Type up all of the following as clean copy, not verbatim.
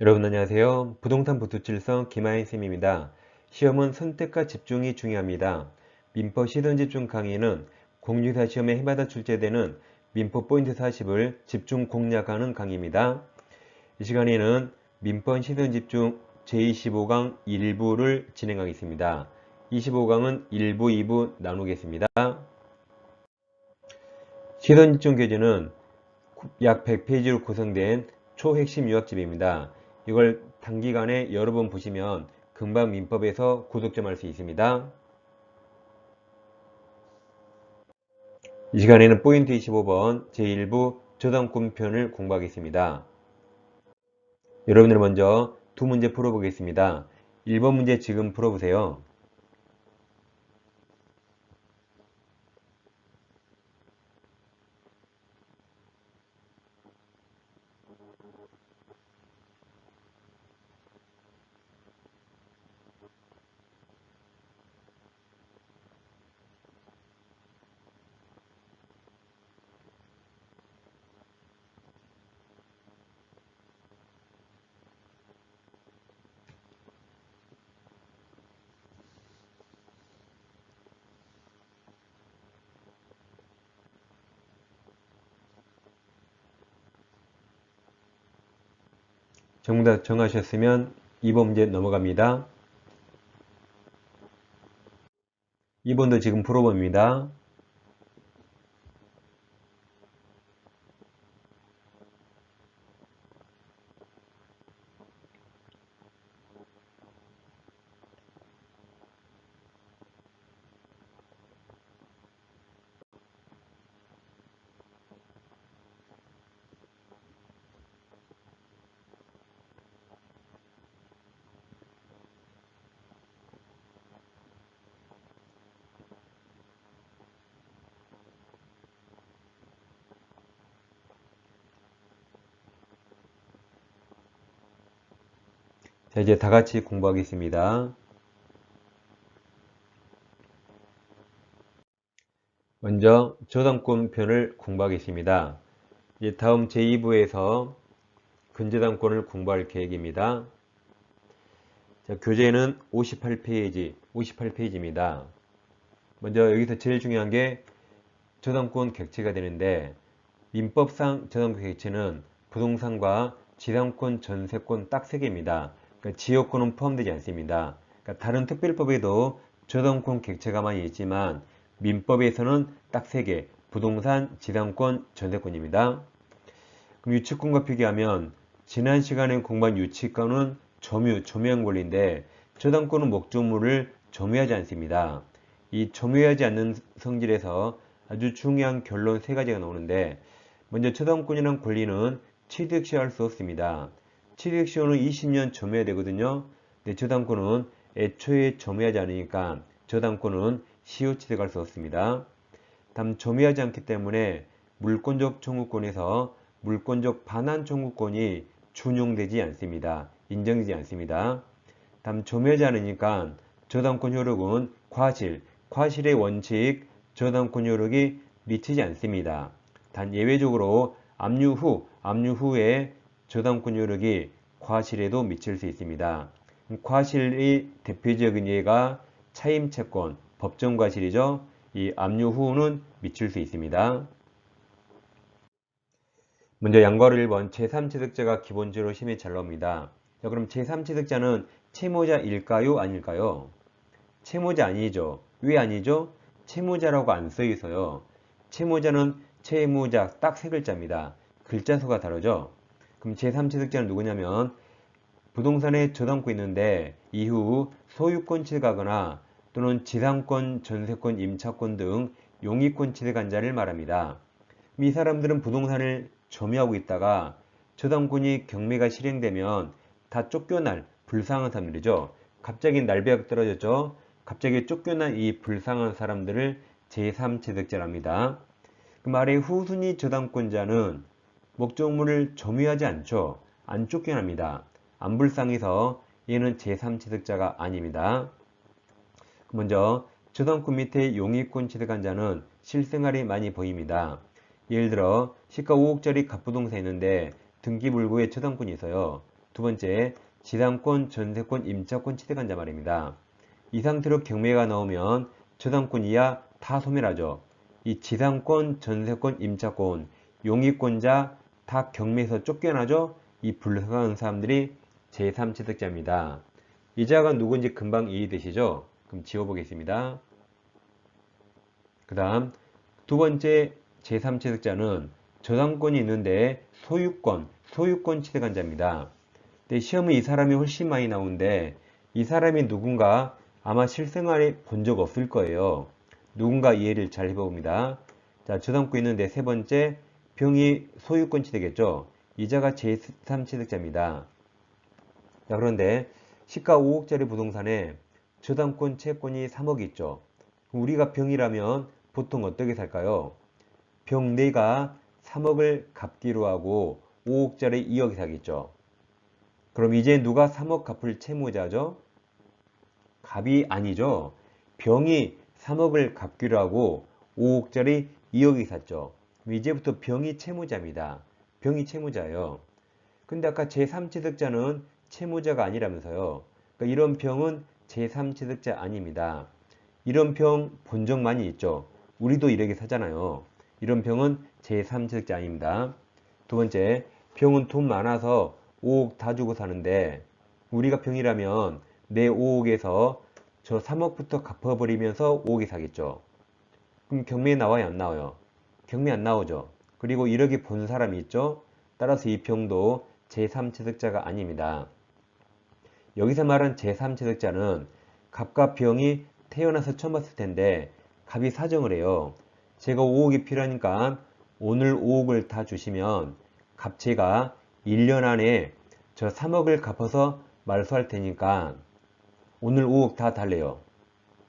여러분 안녕하세요. 부동산 부투칠성 김하인쌤입니다. 시험은 선택과 집중이 중요합니다. 민법 시선집중 강의는 공유사 시험에 해마다 출제되는 민법 포인트 40을 집중 공략하는 강의입니다. 이 시간에는 민법 시선집중 제25강 1부를 진행하겠습니다. 25강은 1부, 2부 나누겠습니다. 시선집중 교재는 약 100페이지로 구성된 초핵심 유학집입니다. 이걸 단기간에 여러 번 보시면 금방 민법에서 고득점할 수 있습니다. 이 시간에는 포인트 25번 제1부 저당권편을 공부하겠습니다. 여러분들 먼저 두 문제 풀어보겠습니다. 1번 문제 지금 풀어보세요. 정답 정하셨으면 2번 문제 넘어갑니다. 2번도 지금 풀어봅니다. 자, 이제 다 같이 공부하겠습니다. 먼저 저당권편을 공부하겠습니다. 이제 다음 제2부에서 근저당권을 공부할 계획입니다. 자, 교재는 58페이지입니다. 먼저 여기서 제일 중요한 게 저당권 객체가 되는데, 민법상 저당권 객체는 부동산과 지상권, 전세권 딱 3개입니다. 그러니까 지역권은 포함되지 않습니다. 그러니까 다른 특별법에도 저당권 객체가 많이 있지만 민법에서는 딱 3개, 부동산, 지상권, 전세권입니다. 그럼 유치권과 비교하면 지난 시간에 공부한 유치권은 점유한 권리인데 저당권은 목적물을 점유하지 않습니다. 이 점유하지 않는 성질에서 아주 중요한 결론 3가지가 나오는데, 먼저 저당권이라는 권리는 취득 시효할 수 없습니다. 취득 시효는 20년 점유해야 되거든요. 근데 저당권은 애초에 점유하지 않으니까 저당권은 시효 취득할 수 없습니다. 다음, 점유하지 않기 때문에 물권적 청구권에서 물권적 반환 청구권이 준용되지 않습니다. 인정되지 않습니다. 다음, 점유하지 않으니까 저당권 효력은 과실의 원칙, 저당권 효력이 미치지 않습니다. 단 예외적으로 압류 후에 저당권 효력이 과실에도 미칠 수 있습니다. 과실의 대표적인 예가 차임채권, 법정과실이죠. 이 압류 후는 미칠 수 있습니다. 먼저 양괄호 1번 제3취득자가 기본적으로 시험에 잘 나옵니다. 자, 그럼 제3취득자는 채무자일까요? 아닐까요? 채무자 아니죠. 왜 아니죠? 채무자라고 안 써 있어요. 채무자는 채무자 딱 3글자입니다. 글자 수가 다르죠? 그럼 제3취득자는 누구냐면 부동산에 저당권 있는데 이후 소유권 취득하거나 또는 지상권, 전세권, 임차권 등 용의권 취득한 자를 말합니다. 이 사람들은 부동산을 점유하고 있다가 저당권이 경매가 실행되면 다 쫓겨날 불쌍한 사람들이죠. 갑자기 날벼락 떨어졌죠. 갑자기 쫓겨난 이 불쌍한 사람들을 제3취득자랍니다. 그 말의 후순위 저당권자는 목적물을 점유하지 않죠. 안 쫓겨납니다. 안 불쌍해서 얘는 제3취득자가 아닙니다. 먼저 저당권 밑에 용의권 취득한 자는 실생활이 많이 보입니다. 예를 들어 시가 5억짜리 갑부동산이 있는데 등기불구에 저당권이 있어요. 두 번째, 지상권, 전세권, 임차권 취득한 자 말입니다. 이 상태로 경매가 나오면 저당권 이하 다 소멸하죠. 이 지상권, 전세권, 임차권, 용의권자 다 경매에서 쫓겨나죠. 이 불가능한 사람들이 제3취득자입니다. 이 자가 누군지 금방 이해되시죠? 그럼 지워보겠습니다. 그 다음 두 번째 제3취득자는 저당권이 있는데 소유권 취득한 자입니다. 근데 시험은 이 사람이 훨씬 많이 나오는데 이 사람이 누군가 아마 실생활에 본 적 없을 거예요. 누군가 이해를 잘 해봅니다. 자, 저당권 있는데 세 번째 병이 소유권 취득했죠. 이자가 제3취득자입니다. 자, 그런데 시가 5억짜리 부동산에 저당권 채권이 3억 있죠. 우리가 병이라면 보통 어떻게 살까요? 병 내가 3억을 갚기로 하고 5억짜리 2억이 사겠죠. 그럼 이제 누가 3억 갚을 채무자죠? 갑이 아니죠. 병이 3억을 갚기로 하고 5억짜리 2억이 샀죠. 그럼 이제부터 병이 채무자입니다. 병이 채무자예요. 근데 아까 제3취득자는 채무자가 아니라면서요. 그러니까 이런 병은 제3취득자 아닙니다. 이런 병 본 적 많이 있죠. 우리도 이렇게 사잖아요. 이런 병은 제3취득자 아닙니다. 두 번째, 병은 돈 많아서 5억 다 주고 사는데 우리가 병이라면 내 5억에서 저 3억부터 갚아버리면서 5억이 사겠죠. 그럼 경매에 나와요, 안 나와요? 경매 안 나오죠. 그리고 이렇게 본 사람이 있죠. 따라서 이 병도 제3취득자가 아닙니다. 여기서 말한 제3취득자는 갑과 병이 태어나서 처음 봤을 텐데 갑이 사정을 해요. 제가 5억이 필요하니까 오늘 5억을 다 주시면 갑제가 1년 안에 저 3억을 갚아서 말소할 테니까 오늘 5억 다 달래요.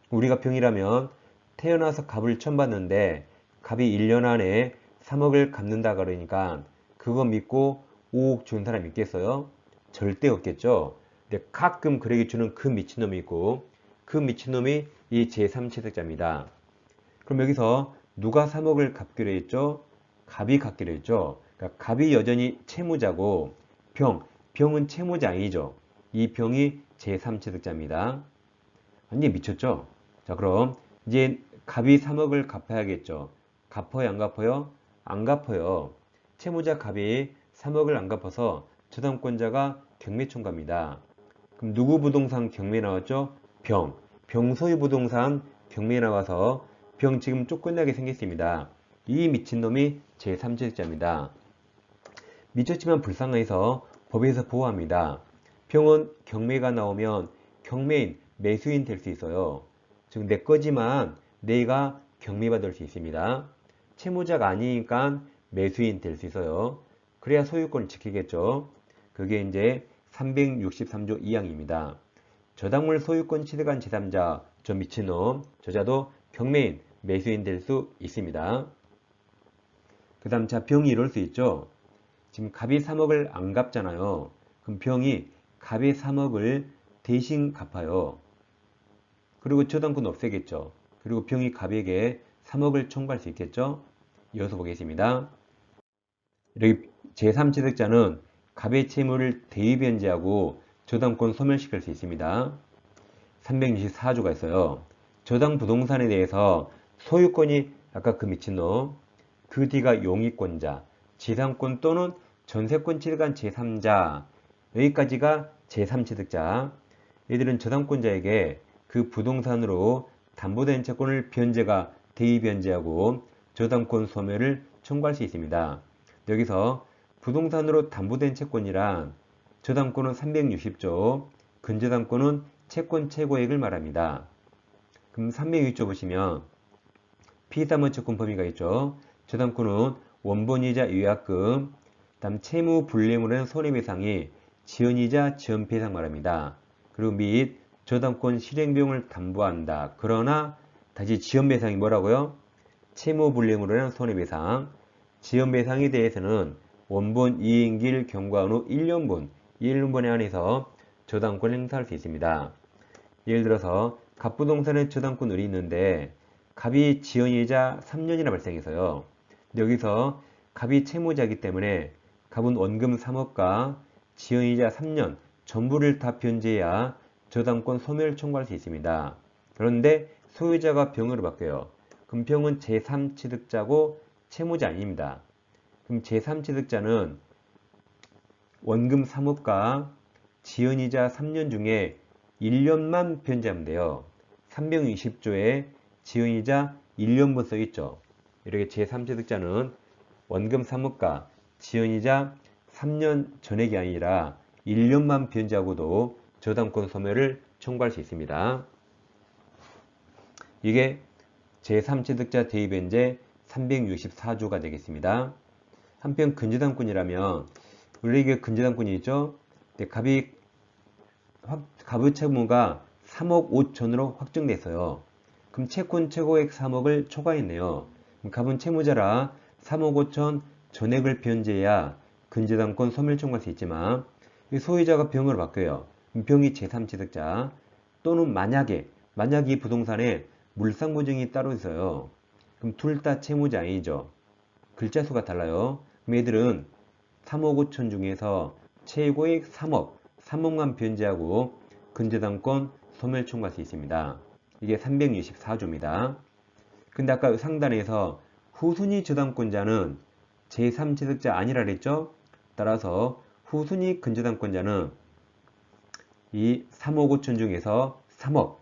우리가 병이라면 태어나서 갑을 처음 봤는데 갑이 1년 안에 3억을 갚는다 그러니까 그거 믿고 5억 준 사람 있겠어요? 절대 없겠죠. 근데 가끔 그러게 주는 그 미친놈이 있고 그 미친놈이 이 제3취득자입니다. 그럼 여기서 누가 3억을 갚기로 했죠? 갑이 갚기로 했죠. 그러니까 갑이 여전히 채무자고 병은 채무자 아니죠. 이 병이 제3취득자입니다. 완전히 미쳤죠? 자, 그럼 이제 갑이 3억을 갚아야겠죠. 갚아요, 안 갚아요? 안 갚아요. 채무자 갑이 3억을 안 갚아서 저당권자가 경매 청구합니다. 그럼 누구 부동산 경매 나왔죠? 병 소유 부동산 경매에 나와서 병 지금 쫓겨나게 생겼습니다. 이 미친놈이 제3취득자입니다. 미쳤지만 불쌍해서 법에서 보호합니다. 병은 경매가 나오면 경매인, 매수인 될 수 있어요. 즉 내 거지만 내가 경매받을 수 있습니다. 채무자가 아니니까 매수인 될 수 있어요. 그래야 소유권을 지키겠죠. 그게 이제 363조 2항입니다. 저당물 소유권 취득한 제3자, 저 미친놈, 저자도 경매인, 매수인 될 수 있습니다. 그 다음 자 병이 이럴 수 있죠. 지금 갑이 3억을 안 갚잖아요. 그럼 병이 갑의 3억을 대신 갚아요. 그리고 저당권 없애겠죠. 그리고 병이 갑에게 3억을 청구할 수 있겠죠. 이어서 보겠습니다. 이렇게 제3취득자는 갑의 채무를 대위변제하고 저당권 소멸시킬 수 있습니다. 364조가 있어요. 저당 부동산에 대해서 소유권이 아까 그 미친놈, 그 뒤가 용의권자, 지상권 또는 전세권 취득한 제3자, 여기까지가 제3취득자. 얘들은 저당권자에게 그 부동산으로 담보된 채권을 변제가 대위변제하고 저당권 소멸을 청구할 수 있습니다. 여기서 부동산으로 담보된 채권이란 저당권은 360조, 근저당권은 채권 최고액을 말합니다. 그럼 360조 보시면 피담보 채권 범위가 있죠. 저당권은 원본이자 요약금, 다음 채무 불이행으로 한 손해배상이 지연이자 지연배상 말합니다. 그리고 및 저당권 실행비용을 담보한다. 그러나 다시 지연배상이 뭐라고요? 채무 불이행으로 한 손해배상. 지연배상에 대해서는 원본 이행기일 경과한 후 1년분에 한해서 저당권을 행사할 수 있습니다. 예를 들어서 갑부동산에 저당권을이 있는데 갑이 지연이자 3년이나 발생해서요. 여기서 갑이 채무자이기 때문에 갑은 원금 3억과 지연이자 3년 전부를 다 변제해야 저당권 소멸 청구할 수 있습니다. 그런데 소유자가 병으로 바뀌어요. 그럼 병은 제3취득자고 채무자 아닙니다. 그럼 제3취득자는 원금 3억과 지연이자 3년 중에 1년만 변제하면 돼요. 320조에 지연이자 1년분 써있죠. 이렇게 제3취득자는 원금 3억과 지연이자 3년 전액이 아니라 1년만 변제하고도 저당권 소멸을 청구할 수 있습니다. 이게 제3취득자 대입변제 364조가 되겠습니다. 한편 근저당권이라면 우리에게 근저당권이 있죠. 갑의 채무가 3억 5천으로 확정됐어요. 그럼 채권 최고액 3억을 초과했네요. 그럼 갑은 채무자라 3억 5천 전액을 변제해야 근저당권 소멸 청구할 수 있지만 소유자가 병으로 바뀌어요. 병이 제3취득자 또는 만약에 이 부동산에 물상보증이 따로 있어요. 그럼 둘 다 채무자 아니죠. 글자 수가 달라요. 그럼 얘들은 3억 5천 중에서 최고액 3억만 변제하고 근저당권 소멸 청구할 수 있습니다. 이게 364조입니다. 근데 아까 상단에서 후순위 저당권자는 제3취득자 아니라 그랬죠? 따라서 후순위 근저당권자는 이 3억 5천 중에서 3억,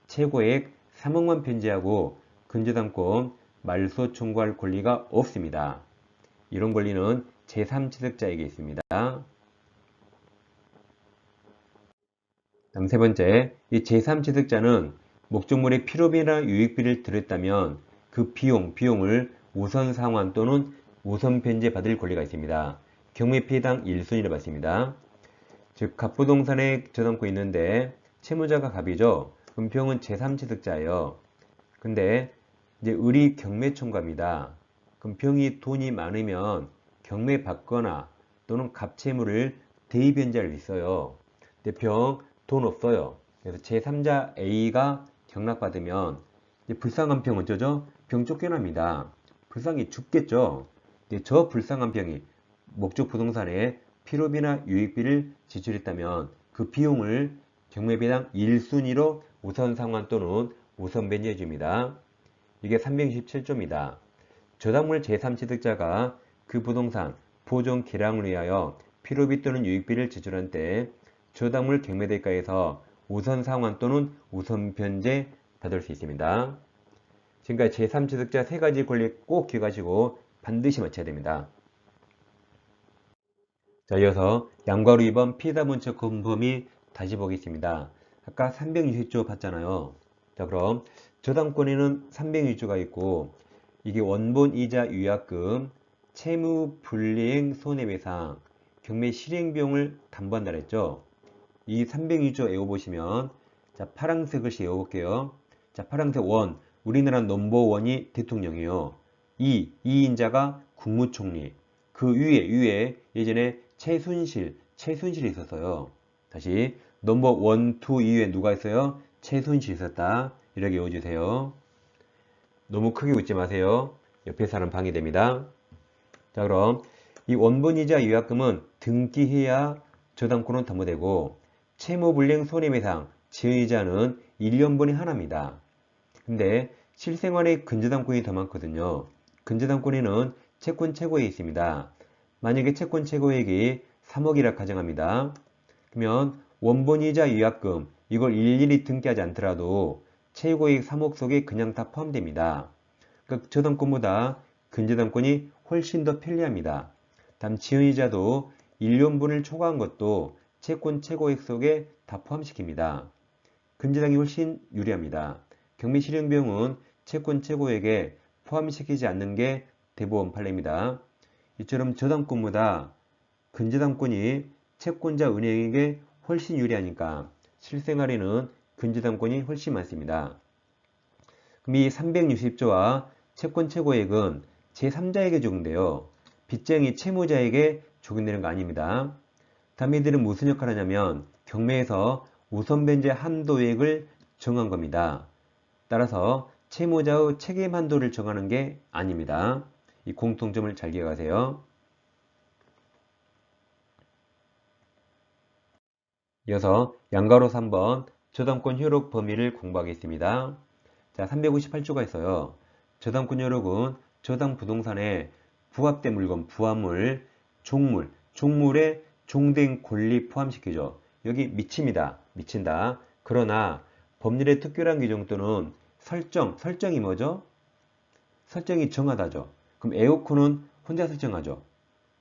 최고액 3억만 변제하고 근저당권 말소 청구할 권리가 없습니다. 이런 권리는 제3취득자에게 있습니다. 다음 세 번째, 이 제3취득자는 목적물의 필요비나 유익비를 들였다면 그 비용을 우선 상환 또는 우선 변제 받을 권리가 있습니다. 경매 피해당 1순위를 받습니다. 즉, 갑부동산에 저당권이 있는데 채무자가 갑이죠. 그럼 병은 제3취득자예요. 근데 이제 을이 경매 청구합니다. 그럼 병이 돈이 많으면 경매 받거나 또는 갑채무를 대입변제할 수 있어요. 근데 병 돈 없어요. 그래서 제3자 A가 경락받으면 이제 불쌍한 병은 어쩌죠? 병 쫓겨납니다. 불쌍히 죽겠죠. 근데 저 불쌍한 병이 목적 부동산에 필요비나 유익비를 지출했다면 그 비용을 경매비당 1순위로 우선 상환 또는 우선 변제해 줍니다. 이게 367조입니다. 저당물 제3취득자가 그 부동산 보존 개량을 위하여 필요비 또는 유익비를 지출한 때 저당물 경매대가에서 우선 상환 또는 우선 변제 받을 수 있습니다. 지금까지 제3취득자 세 가지 권리 꼭 기억하시고 반드시 맞춰야 됩니다. 자, 이어서 양과로 2번 피해자 문책 공범위 다시 보겠습니다. 아까 360조 봤잖아요. 자, 그럼 저당권에는 360조가 있고 이게 원본 이자 유약금, 채무 불이행 손해배상, 경매 실행비용을 담보한다 그랬죠. 이 360조 외워보시면 자, 파란색 글씨 외워볼게요. 자, 파란색 원, 우리나라 넘버원이 대통령이에요. 2인자가 국무총리. 그 위에 예전에 최순실이 있었어요. 다시 넘버 1, 2 이후에 누가 있어요? 최순실이 있었다. 이렇게 외워주세요. 너무 크게 웃지 마세요. 옆에 사람 방해됩니다. 자, 그럼 이 원본이자 유약금은 등기해야 저당권은 담보되고 채무불이행 손해배상, 지연이자는 1년분이 하나입니다. 근데 실생활에 근저당권이 더 많거든요. 근저당권에는 채권 최고액이 있습니다. 만약에 채권 최고액이 3억이라 가정합니다. 그러면 원본이자 유약금 이걸 일일이 등기하지 않더라도 최고액 3억 속에 그냥 다 포함됩니다. 그러니까 저당권보다 근저당권이 훨씬 더 편리합니다. 다음 지연이자도 1년분을 초과한 것도 채권 최고액 속에 다 포함시킵니다. 근저당이 훨씬 유리합니다. 경매 실행비용은 채권 최고액에 포함시키지 않는 게 대법원 판례입니다. 이처럼 저당권보다 근저당권이 채권자 은행에게 훨씬 유리하니까 실생활에는 근저당권이 훨씬 많습니다. 그럼 이 360조와 채권 최고액은 제3자에게 적용돼요. 빚쟁이 채무자에게 적용되는 거 아닙니다. 다음 이들은 무슨 역할을 하냐면 경매에서 우선 변제 한도액을 정한 겁니다. 따라서 채무자의 책임 한도를 정하는 게 아닙니다. 이 공통점을 잘 기억하세요. 이어서 양가로 3번 저당권 효력 범위를 공부하겠습니다. 자, 358조가 있어요. 저당권 효력은 저당 부동산에 부합된 물건, 부합물, 종물에 종된 권리 포함시키죠. 여기 미칩니다. 미친다. 그러나 법률의 특별한 규정 또는 설정이 뭐죠? 설정이 정하다죠. 그럼 에어컨은 혼자 설정하죠.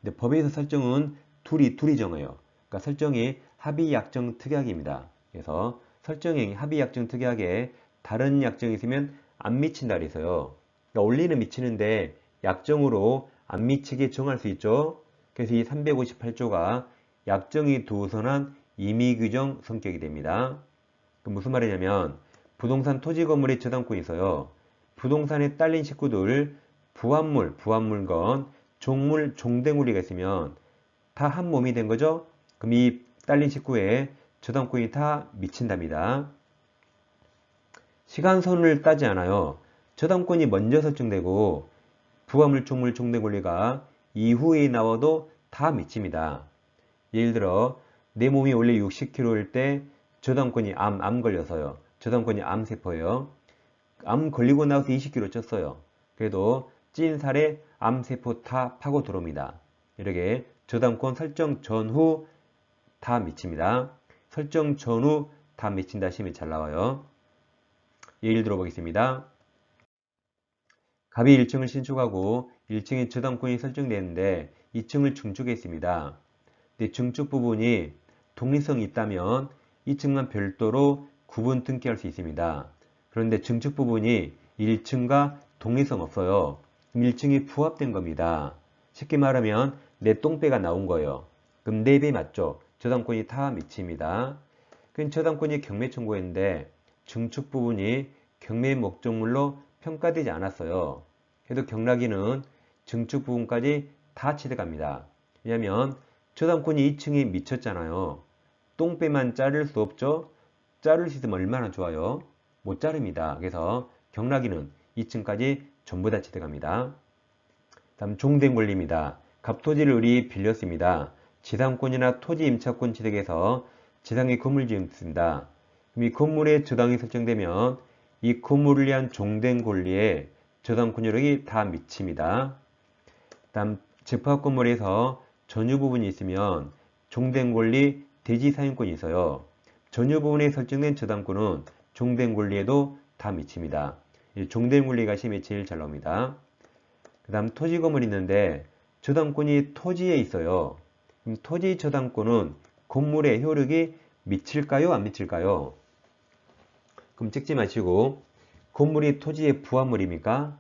근데 법에서 설정은 둘이 정해요. 그러니까 설정이 합의 약정 특약입니다. 그래서 설정이 합의 약정 특약에 다른 약정이 있으면 안 미친다 그래서요. 그러니까 원리는 미치는데 약정으로 안 미치게 정할 수 있죠. 그래서 이 358조가 약정이 두선한 임의규정 성격이 됩니다. 그 무슨 말이냐면 부동산 토지 건물의 저당권이 있어요. 부동산에 딸린 식구들 부합물건, 종대물리가 있으면 다 한 몸이 된 거죠. 그럼 이 딸린 식구의 저당권이 다 미친답니다. 시간선을 따지 않아요. 저당권이 먼저 설정되고 부합물, 종대권리가 이후에 나와도 다 미칩니다. 예를 들어 내 몸이 원래 60kg일 때 저당권이 암 걸려서요. 저당권이 암세포예요. 암 걸리고 나서 20kg 쪘어요. 그래도 찐 살에 암세포 다 파고 들어옵니다. 이렇게 저당권 설정 전후 다 미칩니다. 설정 전후 다 미친다 시험이 잘 나와요. 예를 들어 보겠습니다. 갑이 1층을 신축하고 1층에 저당권이 설정되는데 2층을 중축했습니다. 근데 중축 부분이 독립성이 있다면 2층만 별도로 구분 등기할 수 있습니다. 그런데 증축 부분이 1층과 독립성 없어요. 1층이 부합된 겁니다. 쉽게 말하면 내 똥배가 나온 거예요. 그럼 4배 맞죠? 저당권이 다 미칩니다. 그럼 저당권이 경매 청구했는데 증축 부분이 경매 목적물로 평가되지 않았어요. 그래도 경락인은 증축 부분까지 다 취득합니다. 왜냐하면 저당권이 2층이 미쳤잖아요. 똥배만 자를 수 없죠? 자를 수 있으면 얼마나 좋아요? 못 자릅니다. 그래서 경락인은 2층까지 전부 다 취득합니다. 다음 종된 권리입니다. 갑토지를 을이 빌렸습니다. 지상권이나 토지 임차권 취득에서 지상의 건물 지었습니다. 그럼 이 건물에 저당이 설정되면 이 건물을 위한 종된 권리에 저당권 효력이 다 미칩니다. 다음 집합 건물에서 전유 부분이 있으면 종된 권리 대지 사용권이 있어요. 전유 부분에 설정된 저당권은 종된 권리에도 다 미칩니다. 종된 권리가 시험에 제일 잘 나옵니다. 그 다음 토지 건물이 있는데 저당권이 토지에 있어요. 그럼 토지 저당권은 건물의 효력이 미칠까요? 안 미칠까요? 그럼 찍지 마시고 건물이 토지의 부합물입니까?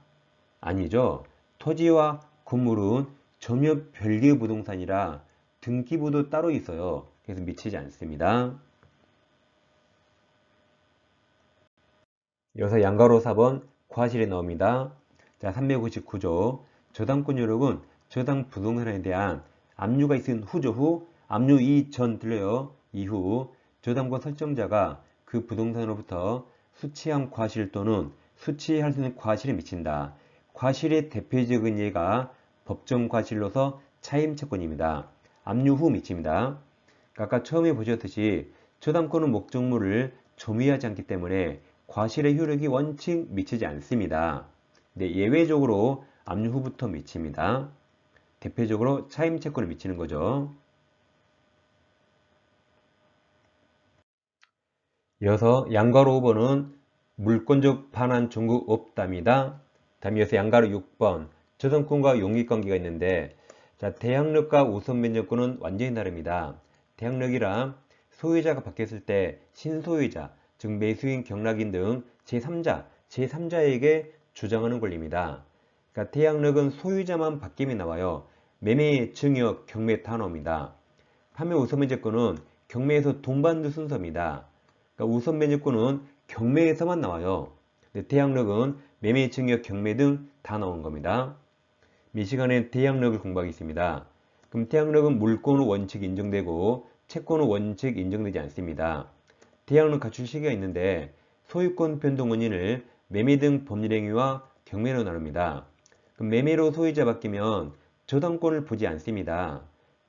아니죠. 토지와 건물은 전혀 별개의 부동산이라 등기부도 따로 있어요. 그래서 미치지 않습니다. 여기서 양가로 4번 과실에 나옵니다. 자, 359조 저당권 효력은 저당 부동산에 대한 압류가 있은 후죠. 후 압류 이전 들려요. 이후 저당권 설정자가 그 부동산으로부터 수취한 과실 또는 수취할 수 있는 과실에 미친다. 과실의 대표적인 예가 법정 과실로서 차임채권입니다. 압류 후 미칩니다. 아까 처음에 보셨듯이 저당권은 목적물을 점유하지 않기 때문에 과실의 효력이 원칙 미치지 않습니다. 네, 예외적으로 압류 후부터 미칩니다. 대표적으로 차임채권을 미치는 거죠. 이어서 양가로 5번은 물권적 반환 청구 없답니다. 다음 이어서 양가로 6번 저당권과 용익관계가 있는데 자, 대항력과 우선변제권은 완전히 다릅니다. 대항력이란 소유자가 바뀌었을 때 신소유자, 즉 매수인, 경락인 등 제3자에게 주장하는 권리입니다. 그러니까 대항력은 소유자만 바뀌면 나와요. 매매, 증여, 경매 다 나옵니다. 판매 우선변제권은 경매에서 돈 받는 순서입니다. 그러니까 우선변제권은 경매에서만 나와요. 대항력은 매매, 증여, 경매 등 다 나온 겁니다. 이 시간에 대항력을 공부하겠습니다. 그럼 대항력은 물권 후 원칙 인정되고 채권 후 원칙 인정되지 않습니다. 대항력 갖출 시기가 있는데 소유권 변동 원인을 매매 등 법률행위와 경매로 나눕니다. 그럼 매매로 소유자 바뀌면 저당권을 보지 않습니다.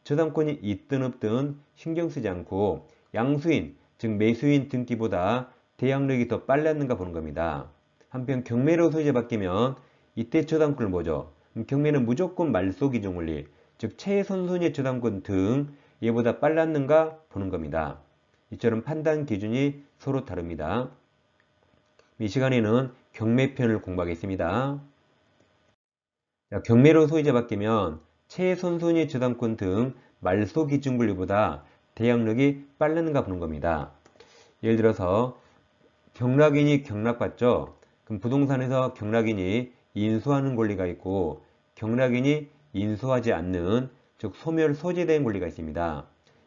저당권이 있든 없든 신경 쓰지 않고 양수인, 즉 매수인 등기보다 대항력이 더 빨랐는가 보는 겁니다. 한편 경매로 소유자 바뀌면 이때 저당권을 뭐죠? 경매는 무조건 말소 기준 권리, 즉 최선순위 저당권 등 얘보다 빨랐는가 보는 겁니다. 이처럼 판단 기준이 서로 다릅니다. 이 시간에는 경매편을 공부하겠습니다. 경매로 소유자 바뀌면 최선순위 저당권 등 말소 기준 권리보다 대항력이 빠르는가 보는 겁니다. 예를 들어서 경락인이 경락받죠. 그럼 부동산에서 경락인이 인수하는 권리가 있고 경락인이 인수하지 않는, 즉 소멸 소재된 권리가 있습니다.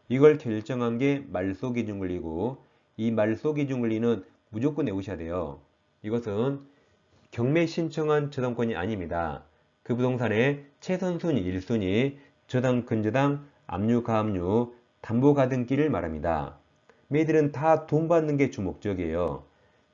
이걸 결정한 게 말소 기준 권리고, 이 말소 기준 권리는 무조건 외우셔야 돼요. 이것은 경매 신청한 저당권이 아닙니다. 그 부동산의 최선순위 1순위, 저당, 근저당, 압류, 가압류, 담보 가등기를 말합니다. 매들은 다 돈 받는 게 주목적이에요.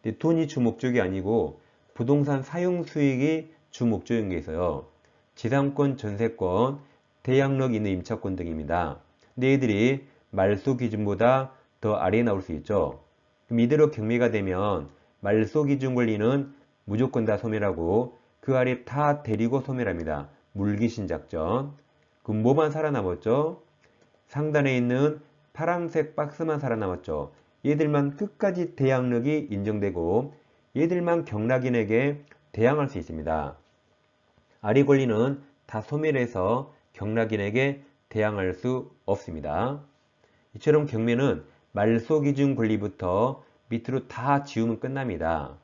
근데 돈이 주목적이 아니고 부동산 사용 수익이 주목적인 게 있어요. 지상권, 전세권, 대항력 있는 임차권 등입니다. 근데 얘들이 말소 기준보다 더 아래에 나올 수 있죠. 그럼 이대로 경매가 되면 말소 기준 권리는 무조건 다 소멸하고 그 아래 다 데리고 소멸합니다. 물귀신 작전. 그럼 뭐만 살아남았죠? 상단에 있는 파란색 박스만 살아남았죠. 얘들만 끝까지 대항력이 인정되고 얘들만 경락인에게 대항할 수 있습니다. 아래 권리는 다 소멸해서 경락인에게 대항할 수 없습니다. 이처럼 경매는 말소 기준 권리부터 밑으로 다 지우면 끝납니다.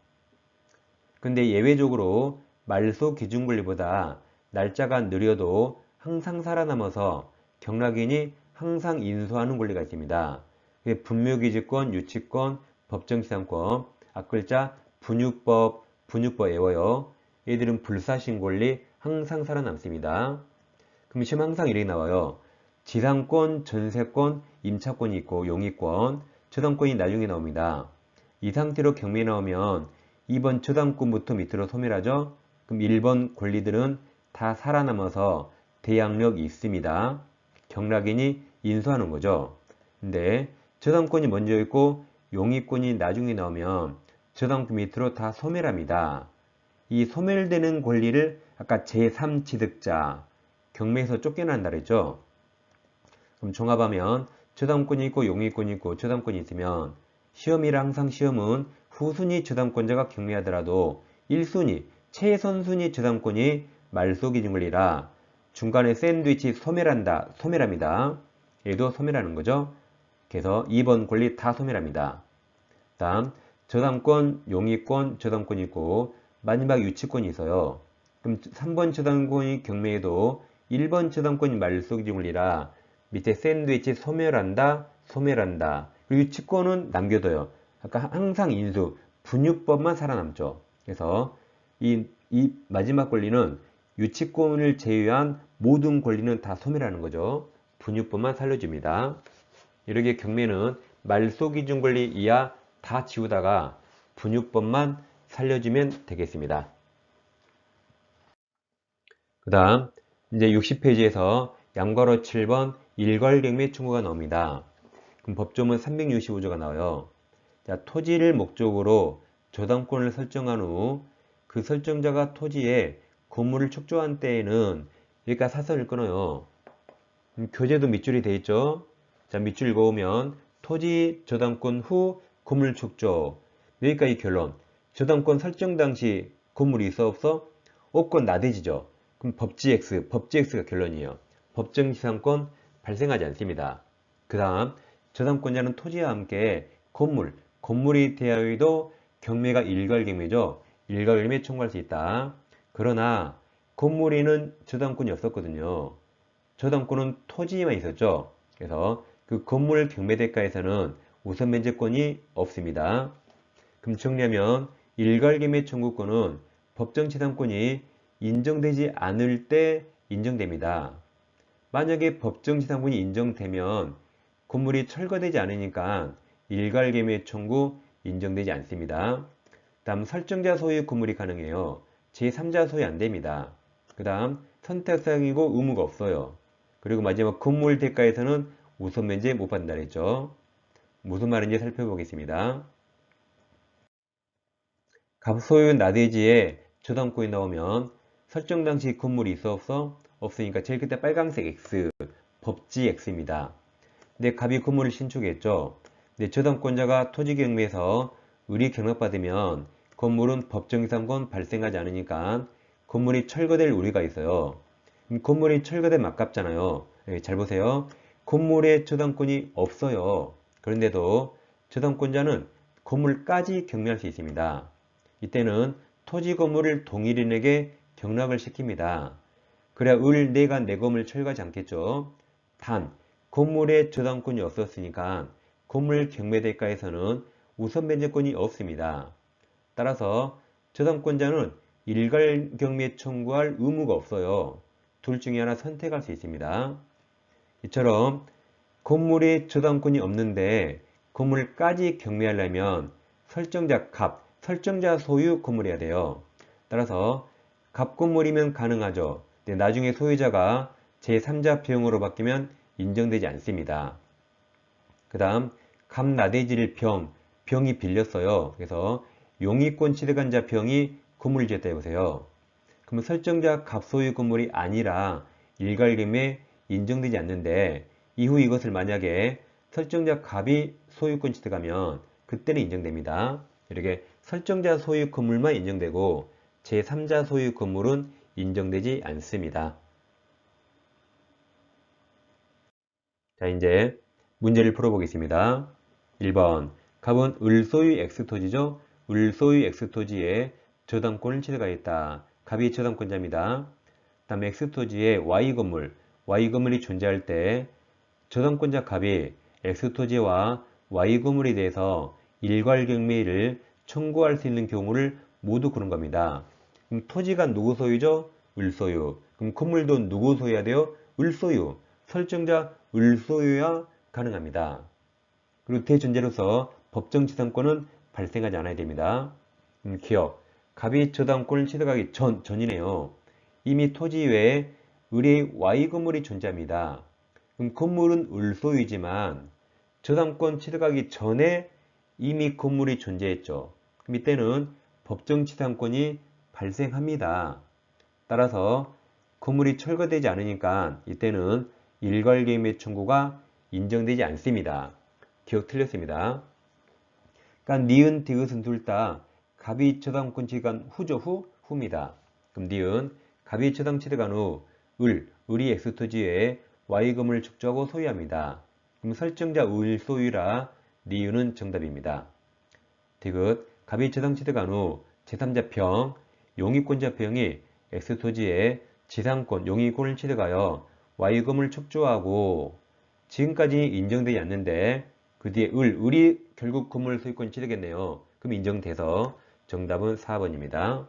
근데 예외적으로 말소 기준 권리보다 날짜가 느려도 항상 살아남아서 경락인이 항상 인수하는 권리가 있습니다. 분묘기지권, 유치권, 법정지상권, 앞글자 분유법, 분유법 외워요. 얘들은 불사신 권리 항상 살아남습니다. 그럼 시험 항상 이렇게 나와요. 지상권, 전세권, 임차권이 있고 용의권, 저당권이 나중에 나옵니다. 이 상태로 경매 나오면 2번 저당권부터 밑으로 소멸하죠. 그럼 1번 권리들은 다 살아남아서 대항력이 있습니다. 경락인이 인수하는 거죠. 근데 저당권이 먼저 있고 용의권이 나중에 나오면 저당권 밑으로 다 소멸합니다. 이 소멸되는 권리를 아까 제3취득자, 경매에서 쫓겨난다 그랬죠. 그럼 종합하면 저당권이 있고 용의권이 있고 저당권이 있으면 시험이라 항상 시험은 후순위 저당권자가 경매하더라도 1순위, 최선순위 저당권이 말소 기준 권리라 중간에 샌드위치 소멸한다, 소멸합니다. 얘도 소멸하는 거죠. 그래서 2번 권리 다 소멸합니다. 다음 저당권, 용의권, 저당권이 있고 마지막 유치권이 있어요. 그럼 3번 저당권이 경매에도 1번 저당권이 말소 기준 권리라 밑에 샌드위치 소멸한다, 소멸한다. 그리고 유치권은 남겨둬요. 아까 항상 인수, 분유법만 살아남죠. 그래서 이 마지막 권리는 유치권을 제외한 모든 권리는 다 소멸하는 거죠. 분유법만 살려줍니다. 이렇게 경매는 말소 기준 권리 이하 다 지우다가 분유법만 살려주면 되겠습니다. 그 다음 이제 60페이지에서 양괄호 7번 일괄경매 청구가 나옵니다. 그럼 법조문 365조가 나와요. 자, 토지를 목적으로 저당권을 설정한 후 그 설정자가 토지에 건물을 축조한 때에는 여기까지 사선을 끊어요. 교재도 밑줄이 되어 있죠. 자, 밑줄 읽어오면 토지 저당권 후 건물 축조. 여기까지 결론. 저당권 설정 당시 건물이 있어 없어? 없건 나대지죠. 그럼 법지X가 결론이에요. 법정지상권 발생하지 않습니다. 그 다음 저당권자는 토지와 함께 건물이 대하여도 경매가 일괄경매죠. 일괄경매 청구할 수 있다. 그러나 건물에는 저당권이 없었거든요. 저당권은 토지에만 있었죠. 그래서 그 건물 경매대가에서는 우선 면제권이 없습니다. 그럼 정리하면 일괄경매 청구권은 법정지상권이 인정되지 않을 때 인정됩니다. 만약에 법정지상권이 인정되면 건물이 철거되지 않으니까 일괄경매 청구 인정되지 않습니다. 다음 설정자 소유 건물이 가능해요. 제3자 소유 안됩니다. 그 다음 선택사항이고 의무가 없어요. 그리고 마지막 건물 대가에서는 우선 면제 못 받는다 그랬죠. 무슨 말인지 살펴보겠습니다. 갑소유 나대지에 저당권이 나오면 설정 당시 건물이 있어 없어? 없으니까 제일 끝에 빨간색 X, 법지 X입니다. 근데 갑이 건물을 신축했죠. 근데 저당권자가 토지경매에서 의리 경락받으면 건물은 법정이상권 발생하지 않으니까 건물이 철거될 우려가 있어요. 건물이 철거되면 아깝잖아요. 잘 보세요. 건물에 저당권이 없어요. 그런데도 저당권자는 건물까지 경매할 수 있습니다. 이때는 토지 건물을 동일인에게 경락을 시킵니다. 그래야 을 내가 내 건물 철거하지 않겠죠. 단 건물에 저당권이 없었으니까 건물 경매대가에서는 우선 변제권이 없습니다. 따라서 저당권자는 일괄 경매 청구할 의무가 없어요. 둘 중에 하나 선택할 수 있습니다. 이처럼 건물에 저당권이 없는데 건물까지 경매하려면 설정자 갑, 설정자 소유 건물이어야 돼요. 따라서 갑 건물이면 가능하죠. 근데 나중에 소유자가 제3자 병으로 바뀌면 인정되지 않습니다. 그 다음 갑 나대지를 병이 빌렸어요. 그래서 용의권 취득한 자 병이 건물을 지었다 해보세요. 그러면 설정자 갑 소유 건물이 아니라 일괄경매에 인정되지 않는데 이후 이것을 만약에 설정자 갑이 소유권 취득하면 그때는 인정됩니다. 이렇게 설정자 소유 건물만 인정되고 제3자 소유 건물은 인정되지 않습니다. 자, 이제 문제를 풀어보겠습니다. 1번 갑은 을소유 X토지죠. 을소유 X토지에 저당권을 취득하였다. 갑이 저당권자입니다. 다음 X토지에 Y건물이 존재할 때 저당권자 갑이 X토지와 Y건물에 대해서 일괄경매를 청구할 수 있는 경우를 모두 그런 겁니다. 그럼 토지가 누구 소유죠? 을소유. 그럼 건물도 누구 소유해야 돼요? 을소유. 설정자 을소유야 가능합니다. 그리고 대전제로서 법정지상권은 발생하지 않아야 됩니다. 기억. 갑이 저당권을 취득하기 전이네요. 이미 토지 외에 을의 Y건물이 존재합니다. 그럼 건물은 을소유지만 저당권 취득하기 전에 이미 건물이 존재했죠. 그럼 이때는 법정지상권이 발생합니다. 따라서 건물이 철거되지 않으니까 이때는 일괄경매 청구가 인정되지 않습니다. 기억 틀렸습니다. 그러니까 니은, 디귿은 둘 다 갑이 저당권 취득한 후죠. 후입니다. 그럼 니은, 갑이 저당 취득한 후 을이 X토지에 Y건물을 축조하고 소유합니다. 그럼 설정자 을 소유라 니은은 정답입니다. 디귿, 갑이 저당 취득한 후 제3자 평, 용의권자 평이 X토지에 지상권, 용의권을 취득하여 Y건물을 축조하고 지금까지 인정되지 않는데 그 뒤에 을이 결국 건물 소유권 취득했네요. 그럼 인정돼서 정답은 4번입니다.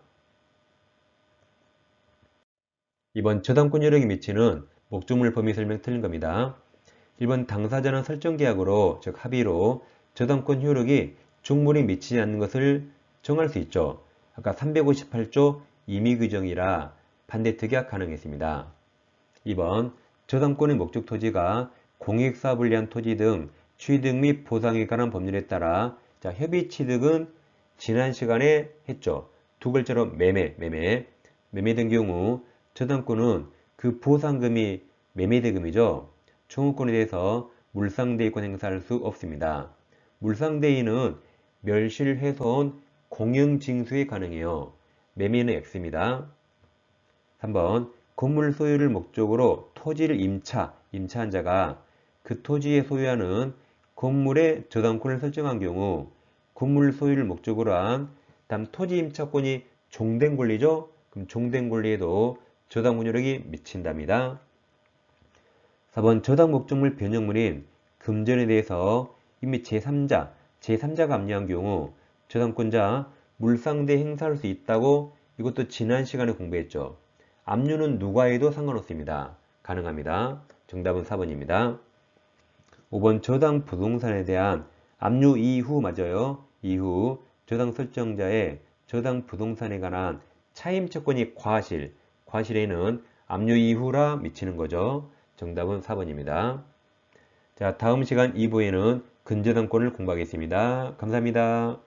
이번 저당권 효력에 미치는 목적물 범위 설명 틀린 겁니다. 1번 당사자는 설정계약으로 즉 합의로 저당권 효력이 종물에 미치지 않는 것을 정할 수 있죠. 아까 358조 임의규정이라 반대특약 가능했습니다. 2번 저당권의 목적 토지가 공익사업을 위한 토지 등 취득 및 보상에 관한 법률에 따라 협의 취득은 지난 시간에 했죠. 두 글자로 매매된 경우 저당권은 그 보상금이 매매대금이죠. 청구권에 대해서 물상대위권 행사할 수 없습니다. 물상대위는 멸실, 훼손, 공영징수에 가능해요. 매매는 X입니다. 3번 건물 소유를 목적으로 토지를 임차한 자가 그 토지에 소유하는 건물의 저당권을 설정한 경우 건물 소유를 목적으로 한 다음 토지 임차권이 종된 권리죠. 그럼 종된 권리에도 저당 권유력이 미친답니다. 4번 저당 목적물 변형물인 금전에 대해서 이미 제3자가 압류한 경우 저당권자 물상대 행사할 수 있다고 이것도 지난 시간에 공부했죠. 압류는 누가 해도 상관없습니다. 가능합니다. 정답은 4번입니다. 5번 저당 부동산에 대한 압류 이후 맞아요. 이후 저당 설정자의 저당 부동산에 관한 차임채권이 과실에는 압류 이후라 미치는 거죠. 정답은 4번입니다. 자, 다음 시간 2부에는 근저당권을 공부하겠습니다. 감사합니다.